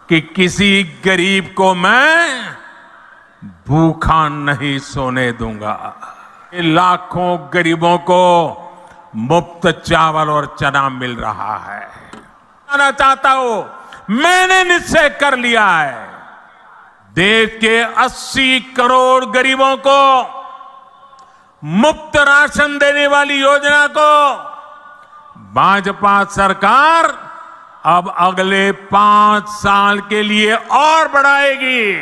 कि किसी गरीब को मैं भूखा नहीं सोने दूंगा। लाखों गरीबों को मुफ्त चावल और चना मिल रहा है। मैं चाहता हूं, मैंने निश्चय कर लिया है, देश के 80 करोड़ गरीबों को मुफ्त राशन देने वाली योजना को भाजपा सरकार अब अगले 5 साल के लिए और बढ़ाएगी।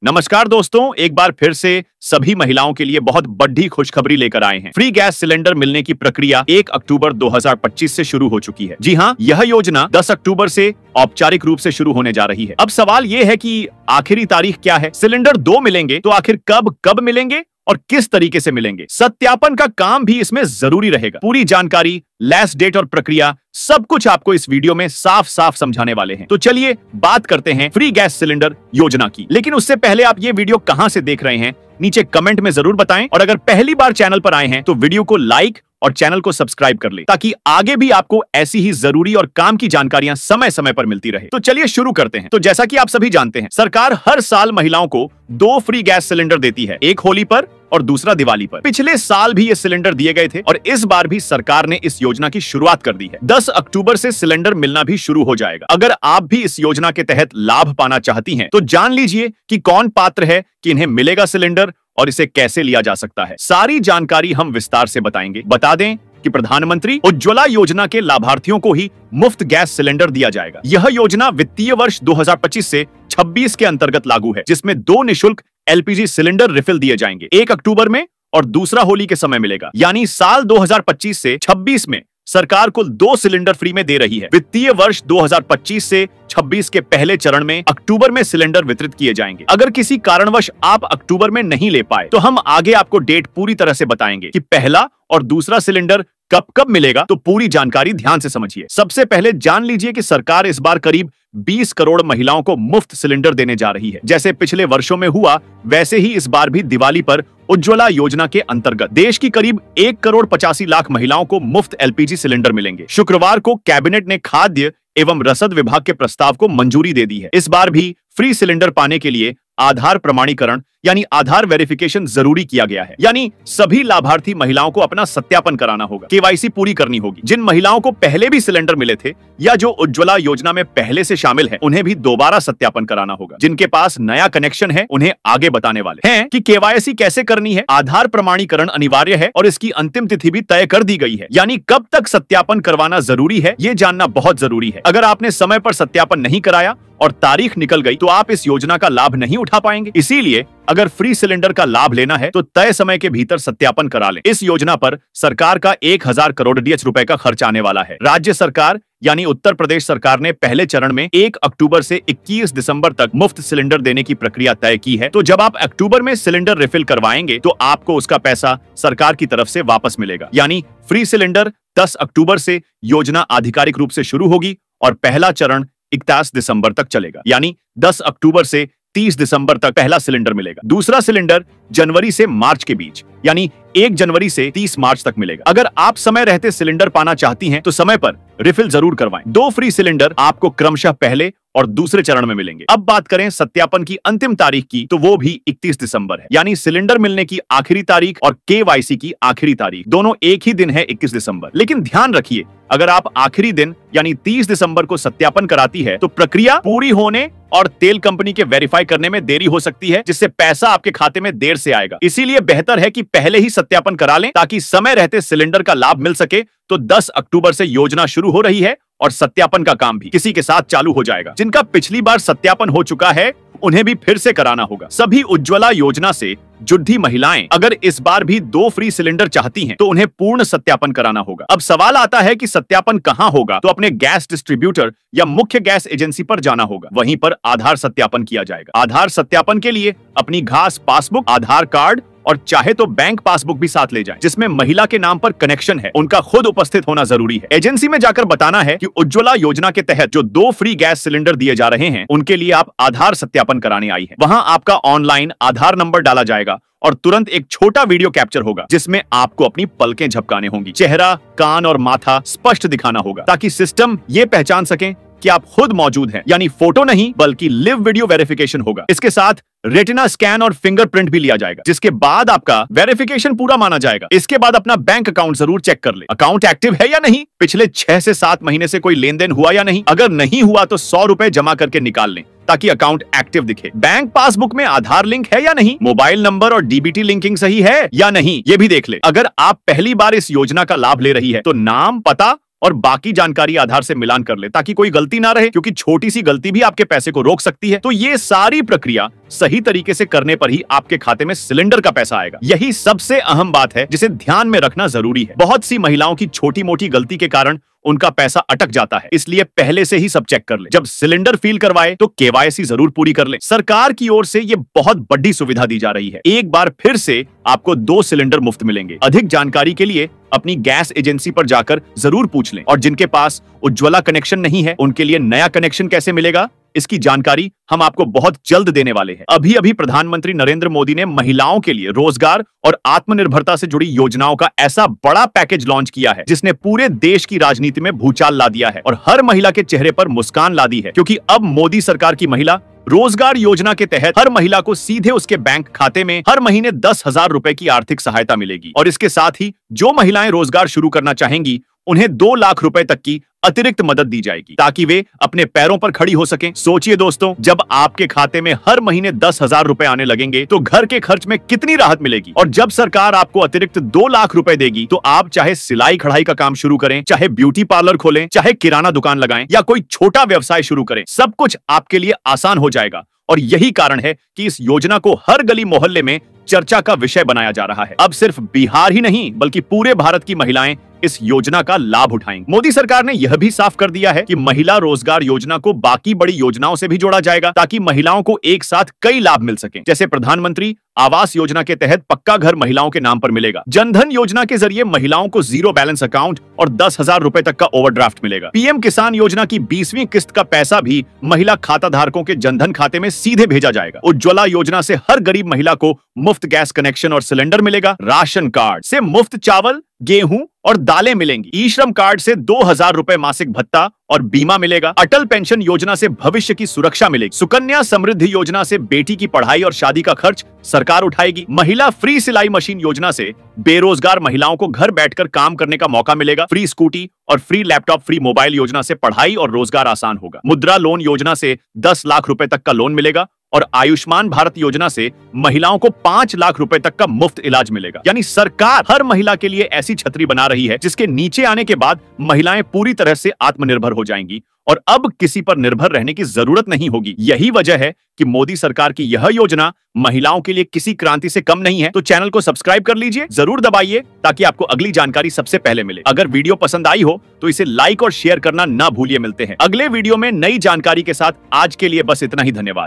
नमस्कार दोस्तों, एक बार फिर से सभी महिलाओं के लिए बहुत बड़ी खुशखबरी लेकर आए हैं। फ्री गैस सिलेंडर मिलने की प्रक्रिया 1 अक्टूबर 2025 से शुरू हो चुकी है। जी हां, यह योजना 10 अक्टूबर से औपचारिक रूप से शुरू होने जा रही है। अब सवाल ये है कि आखिरी तारीख क्या है? सिलेंडर 2 मिलेंगे तो आखिर कब मिलेंगे और किस तरीके से मिलेंगे? सत्यापन का काम भी इसमें जरूरी रहेगा। पूरी जानकारी, लास्ट डेट और प्रक्रिया सब कुछ आपको इस वीडियो में साफ साफ समझाने वाले हैं। तो चलिए बात करते हैं फ्री गैस सिलेंडर योजना की। लेकिन उससे पहले आप ये वीडियो कहां से देख रहे हैं नीचे कमेंट में जरूर बताएं, और अगर पहली बार चैनल पर आए हैं तो वीडियो को लाइक और चैनल को सब्सक्राइब कर ले, ताकि आगे भी आपको ऐसी ही जरूरी और काम की जानकारियां समय समय पर मिलती रहे। तो चलिए शुरू करते हैं। तो जैसा कि आप सभी जानते हैं, सरकार हर साल महिलाओं को 2 फ्री गैस सिलेंडर देती है, एक होली पर और दूसरा दिवाली पर। पिछले साल भी ये सिलेंडर दिए गए थे और इस बार भी सरकार ने इस योजना की शुरुआत कर दी है। 10 अक्टूबर से सिलेंडर मिलना भी शुरू हो जाएगा। अगर आप भी इस योजना के तहत लाभ पाना चाहती हैं, तो जान लीजिए कि कौन पात्र है, कि इन्हें मिलेगा सिलेंडर और इसे कैसे लिया जा सकता है। सारी जानकारी हम विस्तार से बताएंगे। बता दें कि प्रधानमंत्री उज्ज्वला योजना के लाभार्थियों को ही मुफ्त गैस सिलेंडर दिया जाएगा। यह योजना वित्तीय वर्ष 2025 से 26 के अंतर्गत लागू है, जिसमें 2 निःशुल्क एलपीजी सिलेंडर रिफिल दिए जाएंगे, एक अक्टूबर में और दूसरा होली के समय मिलेगा। यानी साल 2025 से 26 में सरकार कुल 2 सिलेंडर फ्री में दे रही है। वित्तीय वर्ष 2025 से 26 के पहले चरण में अक्टूबर में सिलेंडर वितरित किए जाएंगे। अगर किसी कारणवश आप अक्टूबर में नहीं ले पाए तो हम आगे आपको डेट पूरी तरह से बताएंगे कि पहला और दूसरा सिलेंडर कब मिलेगा। तो पूरी जानकारी ध्यान से समझिए। सबसे पहले जान लीजिए कि सरकार इस बार करीब 20 करोड़ महिलाओं को मुफ्त सिलेंडर देने जा रही है। जैसे पिछले वर्षों में हुआ, वैसे ही इस बार भी दिवाली पर उज्ज्वला योजना के अंतर्गत देश की करीब 1 करोड़ 85 लाख महिलाओं को मुफ्त एलपीजी सिलेंडर मिलेंगे। शुक्रवार को कैबिनेट ने खाद्य एवं रसद विभाग के प्रस्ताव को मंजूरी दे दी है। इस बार भी फ्री सिलेंडर पाने के लिए आधार प्रमाणीकरण यानी आधार वेरिफिकेशन जरूरी किया गया है। यानी सभी लाभार्थी महिलाओं को अपना सत्यापन कराना होगा, केवाईसी पूरी करनी होगी। जिन महिलाओं को पहले भी सिलेंडर मिले थे या जो उज्ज्वला योजना में पहले से शामिल है, उन्हें भी दोबारा सत्यापन कराना होगा। जिनके पास नया कनेक्शन है, उन्हें आगे बताने वाले हैं कि केवाईसी कैसे करनी है। आधार प्रमाणीकरण अनिवार्य है और इसकी अंतिम तिथि भी तय कर दी गई है। यानी कब तक सत्यापन करवाना जरूरी है, ये जानना बहुत जरूरी है। अगर आपने समय पर सत्यापन नहीं कराया और तारीख निकल गई तो आप इस योजना का लाभ नहीं उठा पाएंगे। इसीलिए अगर फ्री सिलेंडर का लाभ लेना है तो तय समय के भीतर सत्यापन करा लें। इस योजना पर सरकार का 1000 करोड़ डीएच रुपए का खर्च आने वाला है। राज्य सरकार यानी उत्तर प्रदेश सरकार ने पहले चरण में 1 अक्टूबर से 21 दिसंबर तक मुफ्त सिलेंडर देने की प्रक्रिया तय की है। तो जब आप अक्टूबर में सिलेंडर रिफिल करवाएंगे तो आपको उसका पैसा सरकार की तरफ से वापस मिलेगा। यानी फ्री सिलेंडर 10 अक्टूबर से योजना आधिकारिक रूप से शुरू होगी और पहला चरण 31 दिसंबर तक चलेगा। यानी 10 अक्टूबर से 30 दिसंबर तक पहला सिलेंडर मिलेगा। दूसरा सिलेंडर जनवरी से मार्च के बीच यानी 1 जनवरी से 30 मार्च तक मिलेगा। अगर आप समय रहते सिलेंडर पाना चाहती हैं तो समय पर रिफिल जरूर करवाएं। 2 फ्री सिलेंडर आपको क्रमशः पहले और दूसरे चरण में मिलेंगे। अब बात करें सत्यापन की अंतिम तारीख की, तो वो भी 31 दिसंबर है। यानी सिलेंडर मिलने की आखिरी तारीख और केवाईसी की आखिरी तारीख दोनों एक ही दिन है, 21 दिसंबर। लेकिन ध्यान रखिए, अगर आप आखिरी दिन यानी 30 दिसंबर को सत्यापन कराती है तो प्रक्रिया पूरी होने और तेल कंपनी के वेरीफाई करने में देरी हो सकती है, जिससे पैसा आपके खाते में देर से आएगा। इसीलिए बेहतर है कि पहले ही सत्यापन करा लें ताकि समय रहते सिलेंडर का लाभ मिल सके। तो 10 अक्टूबर से योजना शुरू हो रही है और सत्यापन का काम भी किसी के साथ चालू हो जाएगा। जिनका पिछली बार सत्यापन हो चुका है उन्हें भी फिर से कराना होगा। सभी उज्ज्वला योजना से जुड़ी महिलाएं अगर इस बार भी 2 फ्री सिलेंडर चाहती हैं तो उन्हें पूर्ण सत्यापन कराना होगा। अब सवाल आता है कि सत्यापन कहां होगा? तो अपने गैस डिस्ट्रीब्यूटर या मुख्य गैस एजेंसी पर जाना होगा। वहीं पर आधार सत्यापन किया जाएगा। आधार सत्यापन के लिए अपनी घास पासबुक, आधार कार्ड और चाहे तो बैंक पासबुक भी साथ ले जाएं, जिसमें महिला के नाम पर कनेक्शन है उनका खुद उपस्थित होना जरूरी है। एजेंसी में जाकर बताना है कि उज्ज्वला योजना के तहत जो 2 फ्री गैस सिलेंडर दिए जा रहे हैं उनके लिए आप आधार सत्यापन कराने आई है। वहां आपका ऑनलाइन आधार नंबर डाला जाएगा और तुरंत एक छोटा वीडियो कैप्चर होगा जिसमें आपको अपनी पलकें झपकाने होंगी। चेहरा, कान और माथा स्पष्ट दिखाना होगा ताकि सिस्टम ये पहचान सके कि आप खुद मौजूद हैं, यानी फोटो नहीं बल्कि लिव वीडियो वेरिफिकेशन होगा। इसके साथ रेटिना स्कैन और फिंगरप्रिंट भी लिया जाएगा, जिसके बाद आपका वेरिफिकेशन पूरा माना जाएगा। इसके बाद अपना बैंक अकाउंट जरूर चेक कर ले, अकाउंट एक्टिव है या नहीं, पिछले 6 से 7 महीने से कोई लेन देन हुआ या नहीं। अगर नहीं हुआ तो 100 रुपए जमा करके निकाल लें ताकि अकाउंट एक्टिव दिखे। बैंक पासबुक में आधार लिंक है या नहीं, मोबाइल नंबर और डीबीटी लिंकिंग सही है या नहीं, ये भी देख ले। अगर आप पहली बार इस योजना का लाभ ले रही है तो नाम, पता और बाकी जानकारी आधार से मिलान कर ले ताकि कोई गलती ना रहे, क्योंकि छोटी सी गलती भी आपके पैसे को रोक सकती है। तो ये सारी प्रक्रिया सही तरीके से करने पर ही आपके खाते में सिलेंडर का पैसा आएगा। यही सबसे अहम बात है जिसे ध्यान में रखना जरूरी है। बहुत सी महिलाओं की छोटी मोटी गलती के कारण उनका पैसा अटक जाता है, इसलिए पहले से ही सब चेक कर ले। जब सिलेंडर फील करवाए तो केवाईसी जरूर पूरी कर ले। सरकार की ओर से ये बहुत बड़ी सुविधा दी जा रही है। एक बार फिर से आपको 2 सिलेंडर मुफ्त मिलेंगे। अधिक जानकारी के लिए अपनी गैस एजेंसी पर जाकर जरूर पूछ लें। और जिनके पास उज्ज्वला कनेक्शन नहीं है, उनके लिए नया कनेक्शन कैसे मिलेगा, इसकी जानकारी हम आपको बहुत जल्द देने वाले हैं। अभी अभी प्रधानमंत्री नरेंद्र मोदी ने महिलाओं के लिए रोजगार और आत्मनिर्भरता से जुड़ी योजनाओं का ऐसा बड़ा पैकेज लॉन्च किया है जिसने पूरे देश की राजनीति में भूचाल ला दिया है और हर महिला के चेहरे पर मुस्कान ला दी है, क्योंकि अब मोदी सरकार की महिला रोजगार योजना के तहत हर महिला को सीधे उसके बैंक खाते में हर महीने 10,000 रुपए की आर्थिक सहायता मिलेगी। और इसके साथ ही जो महिलाएं रोजगार शुरू करना चाहेंगी उन्हें 2 लाख रुपए तक की अतिरिक्त मदद दी जाएगी ताकि वे अपने पैरों पर खड़ी हो सकें। सोचिए दोस्तों, जब आपके खाते में हर महीने 10,000 रुपए आने लगेंगे तो घर के खर्च में कितनी राहत मिलेगी। और जब सरकार आपको अतिरिक्त 2 लाख रुपए देगी तो आप चाहे सिलाई कढ़ाई का काम शुरू करें, चाहे ब्यूटी पार्लर खोलें, चाहे किराना दुकान लगाएं या कोई छोटा व्यवसाय शुरू करें, सब कुछ आपके लिए आसान हो जाएगा। और यही कारण है कि इस योजना को हर गली मोहल्ले में चर्चा का विषय बनाया जा रहा है। अब सिर्फ बिहार ही नहीं बल्कि पूरे भारत की महिलाएं इस योजना का लाभ उठाएंगे। मोदी सरकार ने यह भी साफ कर दिया है कि महिला रोजगार योजना को बाकी बड़ी योजनाओं से भी जोड़ा जाएगा ताकि महिलाओं को एक साथ कई लाभ मिल सकें। जैसे प्रधानमंत्री आवास योजना के तहत पक्का घर महिलाओं के नाम पर मिलेगा। जनधन योजना के जरिए महिलाओं को 0 बैलेंस अकाउंट और 10,000 रुपए तक का ओवरड्राफ्ट मिलेगा। पीएम किसान योजना की 20वीं किस्त का पैसा भी महिला खाता धारकों के जनधन खाते में सीधे भेजा जाएगा। उज्ज्वला योजना से हर गरीब महिला को मुफ्त गैस कनेक्शन और सिलेंडर मिलेगा। राशन कार्ड से मुफ्त चावल, गेहूं और दालें मिलेंगी। ई श्रम कार्ड से 2,000 रुपए मासिक भत्ता और बीमा मिलेगा। अटल पेंशन योजना से भविष्य की सुरक्षा मिलेगी। सुकन्या समृद्धि योजना से बेटी की पढ़ाई और शादी का खर्च सरकार उठाएगी। महिला फ्री सिलाई मशीन योजना से बेरोजगार महिलाओं को घर बैठकर काम करने का मौका मिलेगा। फ्री स्कूटी और फ्री लैपटॉप, फ्री मोबाइल योजना से पढ़ाई और रोजगार आसान होगा। मुद्रा लोन योजना से 10 लाख रुपए तक का लोन मिलेगा और आयुष्मान भारत योजना से महिलाओं को 5 लाख रुपए तक का मुफ्त इलाज मिलेगा। यानी सरकार हर महिला के लिए ऐसी छतरी बना रही है जिसके नीचे आने के बाद महिलाएं पूरी तरह से आत्मनिर्भर हो जाएंगी और अब किसी पर निर्भर रहने की जरूरत नहीं होगी। यही वजह है कि मोदी सरकार की यह योजना महिलाओं के लिए किसी क्रांति से कम नहीं है। तो चैनल को सब्सक्राइब कर लीजिए, जरूर दबाइए ताकि आपको अगली जानकारी सबसे पहले मिले। अगर वीडियो पसंद आई हो तो इसे लाइक और शेयर करना ना भूलिए। मिलते हैं अगले वीडियो में नई जानकारी के साथ। आज के लिए बस इतना ही। धन्यवाद।